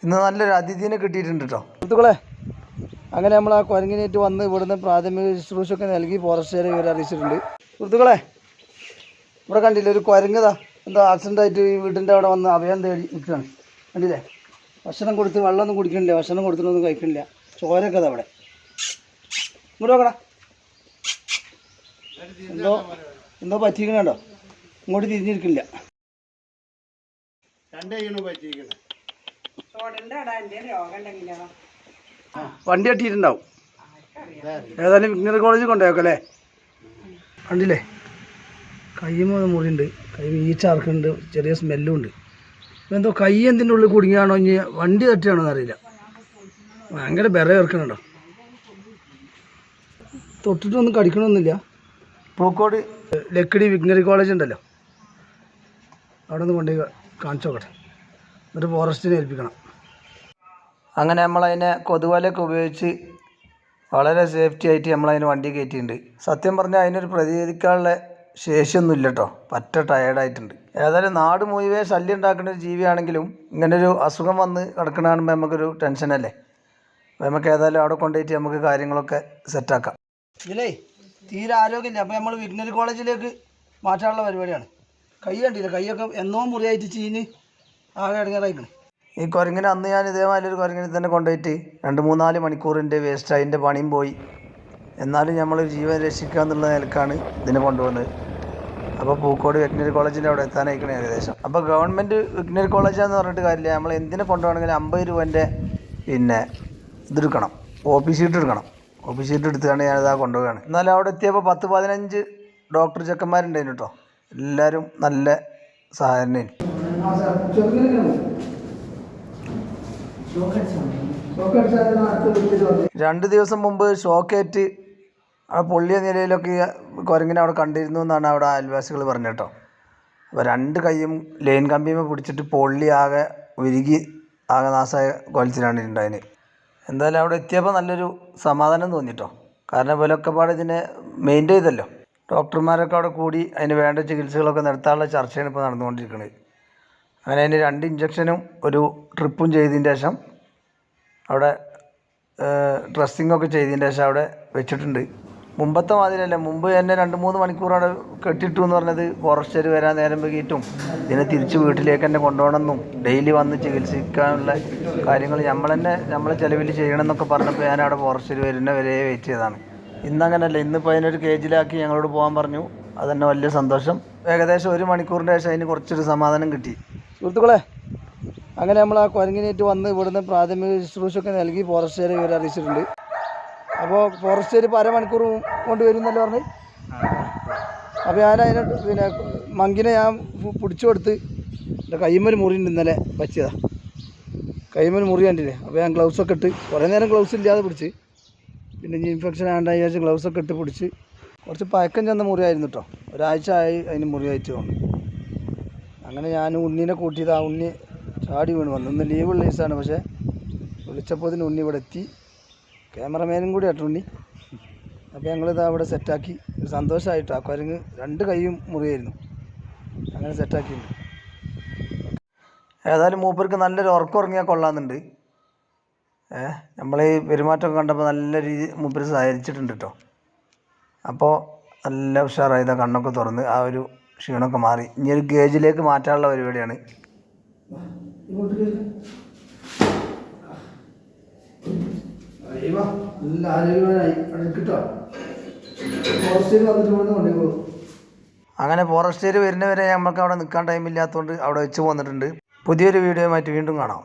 ഇന്ന് നല്ലൊരു അതിഥിനെ കിട്ടിയിട്ടുണ്ട് കേട്ടോ സുഹൃത്തുക്കളെ. അങ്ങനെ നമ്മൾ ആ കുരങ്ങിനേറ്റ് വന്ന് ഇവിടുന്ന് പ്രാഥമിക ശുശ്രൂഷയൊക്കെ നൽകി ഫോറസ്റ്റുകാരെ ഇവർ അറിയിച്ചിട്ടുണ്ട്. സുഹൃത്തുക്കളെ, ഇവിടെ കണ്ടില്ലേ ഒരു കുരങ്ങതാ എന്തോ ആക്സിഡൻ്റായിട്ട് ഈ വീടിൻ്റെ അവിടെ വന്ന് അഭയം തേടി നിൽക്കുകയാണ്. കണ്ടില്ലേ? ഭക്ഷണം കൊടുത്ത് വെള്ളമൊന്നും കുടിക്കണില്ല, ഭക്ഷണം കൊടുത്തിട്ടൊന്നും കഴിക്കണില്ല, ചോരൊക്കെ അതാ അവിടെ. ഇങ്ങോട്ട് നോക്കടാ, എന്തോ പറ്റിക്കണോ, ഇങ്ങോട്ട് തിരിഞ്ഞിരിക്കില്ല. വണ്ടി തട്ടിയിട്ടുണ്ടാവും. ഏതായാലും വിജ്ഞാന കോളേജിൽ കൊണ്ടുപോയല്ലേ. കണ്ടില്ലേ, കയ്യുമ്പോൾ മുറിയുണ്ട്, കൈ ഈച്ചാർക്കുന്നുണ്ട്, ചെറിയ സ്മെല്ലും ഉണ്ട്. എന്തോ കൈ എന്തിൻ്റെ ഉള്ളിൽ കുടുങ്ങിയാണോ ഇനി വണ്ടി തട്ടിയാണോ എന്നറിയില്ല. ഭയങ്കര ബെറ ചേർക്കണുണ്ടോ, തൊട്ടിട്ടൊന്നും കടിക്കണമൊന്നുമില്ല. പൂക്കോട് ലക്കിടി വിജ്ഞാന കോളേജ് ഉണ്ടല്ലോ, അവിടെ നിന്ന് കൊണ്ടുപോയി കാണിച്ചു നോക്കട്ടെ, എന്നിട്ട് ഫോറസ്റ്റിനെ ഏൽപ്പിക്കണം. അങ്ങനെ നമ്മളതിനെ കൊതുവലൊക്കെ ഉപയോഗിച്ച് വളരെ സേഫ്റ്റി ആയിട്ട് നമ്മളതിന് വണ്ടി കയറ്റിയിട്ടുണ്ട്. സത്യം പറഞ്ഞാൽ അതിനൊരു പ്രതികരിക്കാനുള്ള ശേഷിയൊന്നും ഇല്ല കേട്ടോ, പറ്റ ടയേർഡായിട്ടുണ്ട്. ഏതായാലും നാട് മുഴുവേ ശല്യം ഉണ്ടാക്കുന്ന ഒരു ജീവിയാണെങ്കിലും ഇങ്ങനൊരു അസുഖം വന്ന് കിടക്കണ കാണുമ്പോൾ നമുക്കൊരു ടെൻഷനല്ലേ. അപ്പോൾ നമുക്ക് ഏതായാലും അവിടെ കൊണ്ടുപോയിട്ട് നമുക്ക് കാര്യങ്ങളൊക്കെ സെറ്റാക്കാം. ഇതിലേ തീരെ ആരോഗ്യമില്ല. അപ്പോൾ നമ്മൾ വിജ്ഞാന കോളേജിലേക്ക് മാറ്റാനുള്ള പരിപാടിയാണ്. കൈ കണ്ടില്ല, കൈയൊക്കെ എന്നോ മുറിയായിട്ട് ചീഞ്ഞ് ആകെ ഇടങ്ങാറായിക്കണേ. ഈ കുരങ്ങിനെ അന്ന് ഞാൻ ഇതേമാതിരി ഒരു കുരങ്ങിനെ തന്നെ കൊണ്ടുപോയിട്ട് 2-3-4 മണിക്കൂറിൻ്റെ വേസ്റ്റ് അതിൻ്റെ പണിയും പോയി. എന്നാലും നമ്മൾ ജീവൻ രക്ഷിക്കുക എന്നുള്ള നിലക്കാണ് ഇതിനെ കൊണ്ടുവന്നത്. അപ്പോൾ പൂക്കോട് വെറ്റിനറി കോളേജിൻ്റെ അവിടെ എത്താനായിക്കണേ ഏകദേശം. അപ്പോൾ ഗവൺമെൻറ് വെറ്റിനറി കോളേജാന്ന് പറഞ്ഞിട്ട് കാര്യമില്ല, നമ്മൾ എന്തിനെ കൊണ്ടുപോകണമെങ്കിലും 50 രൂപേൻ്റെ ഇതെടുക്കണം, OP ഷീറ്റ് എടുക്കണം. OP ഷീറ്റ് എടുത്തുകൊണ്ട് ഞാനിതാ കൊണ്ടുപോവുകയാണ്. എന്നാലും അവിടെ എത്തിയപ്പോൾ 10-15 ഡോക്ടർ ചെക്കന്മാരുണ്ടായിരുന്നു കേട്ടോ. എല്ലാവരും നല്ല സഹകരണേന്. 2 ദിവസം മുമ്പ് ഷോക്കേറ്റ് ആ പൊള്ളിയ നിലയിലൊക്കെ കുരങ്ങിനെ അവിടെ കണ്ടിരുന്നു എന്നാണ് അവിടെ അയൽവാസികൾ പറഞ്ഞു കേട്ടോ. അപ്പോൾ 2 കൈയും ലൈൻ കമ്പിയുമ്പോൾ പിടിച്ചിട്ട് പൊള്ളി ആകെ ഉരുകി ആകെ നാശമായ കോലത്തിലാണ് ഉണ്ടായതിന്. എന്തായാലും അവിടെ എത്തിയപ്പോൾ നല്ലൊരു സമാധാനം തോന്നിട്ടോ, കാരണം ഇവരൊക്കെ പാടെ ഇതിനെ മെയിൻറ്റെയിൻ ചെയ്തല്ലോ. ഡോക്ടർമാരൊക്കെ അവിടെ കൂടി അതിന് വേണ്ട ചികിത്സകളൊക്കെ നടത്താനുള്ള ചർച്ചയാണ് ഇപ്പോൾ നടന്നുകൊണ്ടിരിക്കുന്നത്. അങ്ങനെ അതിന് 2 ഇഞ്ചക്ഷനും ഒരു ട്രിപ്പും ചെയ്തതിന് ശേഷം അവിടെ ഡ്രസ്സിങ്ങൊക്കെ ചെയ്തതിന് ശേഷം അവിടെ വെച്ചിട്ടുണ്ട്. മുമ്പത്തെ മാതിരിയല്ല, മുമ്പ് തന്നെ 2-3 മണിക്കൂർ അവിടെ കെട്ടിട്ടു എന്ന് പറഞ്ഞത് ഫോറസ്റ്റുകാർ വരാൻ നേരം വൈകിയിട്ടും ഇതിനെ തിരിച്ച് വീട്ടിലേക്ക് തന്നെ കൊണ്ടുപോകണമെന്നും ഡെയിലി വന്ന് ചികിത്സിക്കാനുള്ള കാര്യങ്ങൾ നമ്മളെ ചിലവിൽ ചെയ്യണമെന്നൊക്കെ പറഞ്ഞപ്പോൾ ഞാൻ അവിടെ ഫോറസ്റ്റുകാർ വരുന്ന വരെ വെയിറ്റ് ചെയ്തതാണ്. ഇന്നങ്ങനല്ല, ഇന്നിപ്പോൾ അതിനൊരു കേജിലാക്കി ഞങ്ങളോട് പോകാൻ പറഞ്ഞു. അതുതന്നെ വലിയ സന്തോഷം. ഏകദേശം 1 മണിക്കൂറിൻ്റെ ശേഷം അതിന് കുറച്ചൊരു സമാധാനം കിട്ടി. സുഹൃത്തുക്കളെ, അങ്ങനെ നമ്മൾ ആ കുരങ്ങിനേറ്റ് വന്ന് ഇവിടുന്ന് പ്രാഥമിക ശുശ്രൂഷയൊക്കെ നൽകി ഫോറസ്റ്റുകാരെ ഇവർ അറിയിച്ചിട്ടുണ്ട്. അപ്പോൾ ഫോറസ്റ്റുകാർ ഇപ്പോൾ അരമണിക്കൂർ കൊണ്ട് വരുന്നല്ലോ പറഞ്ഞ്. അപ്പോൾ ഞാൻ മങ്കിനെ ഞാൻ പിടിച്ചു കൊടുത്ത് എൻ്റെ കൈമേൽ മുറിയുണ്ട്, ഇന്നലെ പറ്റിയതാണ്. കൈമേൽ മുറി കണ്ടില്ലേ. അപ്പോൾ ഞാൻ ഗ്ലൗസൊക്കെ ഇട്ട് കുറേ നേരം ഗ്ലൗസ് ഇല്ലാതെ പിടിച്ച്, പിന്നെ ഇനി ഇൻഫെക്ഷൻ ആണ്ടായി വിചാരിച്ച് ഗ്ലൗസൊക്കെ ഇട്ട് പിടിച്ച്. കുറച്ച് പഴക്കം ചെന്ന മുറിയായിരുന്നു കേട്ടോ, ഒരാഴ്ച ആയി അതിന് മുറിയായിട്ട് തോന്നി. അങ്ങനെ ഞാൻ ഉണ്ണീനെ കൂട്ടിയത്, ആ ഉണ്ണി ചാടി വീണ് വന്നു. ഇന്ന് ലീവുള്ള ദിവസമാണ്, പക്ഷേ വിളിച്ചപ്പോൾ ഉണ്ണി ഇവിടെ എത്തി. ക്യാമറമാനും കൂടി ആട്ടോ ഉണ്ണി. അപ്പോൾ ഞങ്ങളിതാ അവിടെ സെറ്റാക്കി. സന്തോഷമായിട്ടോ. ആ കുരങ്ങ് 2 കൈയും മുറിയായിരുന്നു, അങ്ങനെ സെറ്റാക്കിയിട്ടുണ്ട്. ഏതായാലും മൂപ്പർക്ക് നല്ലൊരു ഉറക്കം ഉറങ്ങിയാൽ കൊള്ളാമെന്നുണ്ട്. നമ്മൾ ഈ പെരുമാറ്റമൊക്കെ കണ്ടപ്പോൾ നല്ല രീതി മൂപ്പര് സഹകരിച്ചിട്ടുണ്ട് കേട്ടോ. അപ്പോൾ നല്ല ഉഷാറായതാണ്, കണ്ണൊക്കെ തുറന്ന് ആ ഒരു ക്ഷീണമൊക്കെ മാറി. ഇനി ഒരു ഗേജിലേക്ക് മാറ്റാനുള്ള പരിപാടിയാണ്. അങ്ങനെ ഫോറസ്റ്റുകാർ വരുന്നവരെ നമുക്ക് അവിടെ നിൽക്കാൻ ടൈമില്ലാത്തതുകൊണ്ട് അവിടെ വെച്ച് പോന്നിട്ടുണ്ട്. പുതിയൊരു വീഡിയോയുമായിട്ട് വീണ്ടും കാണാം.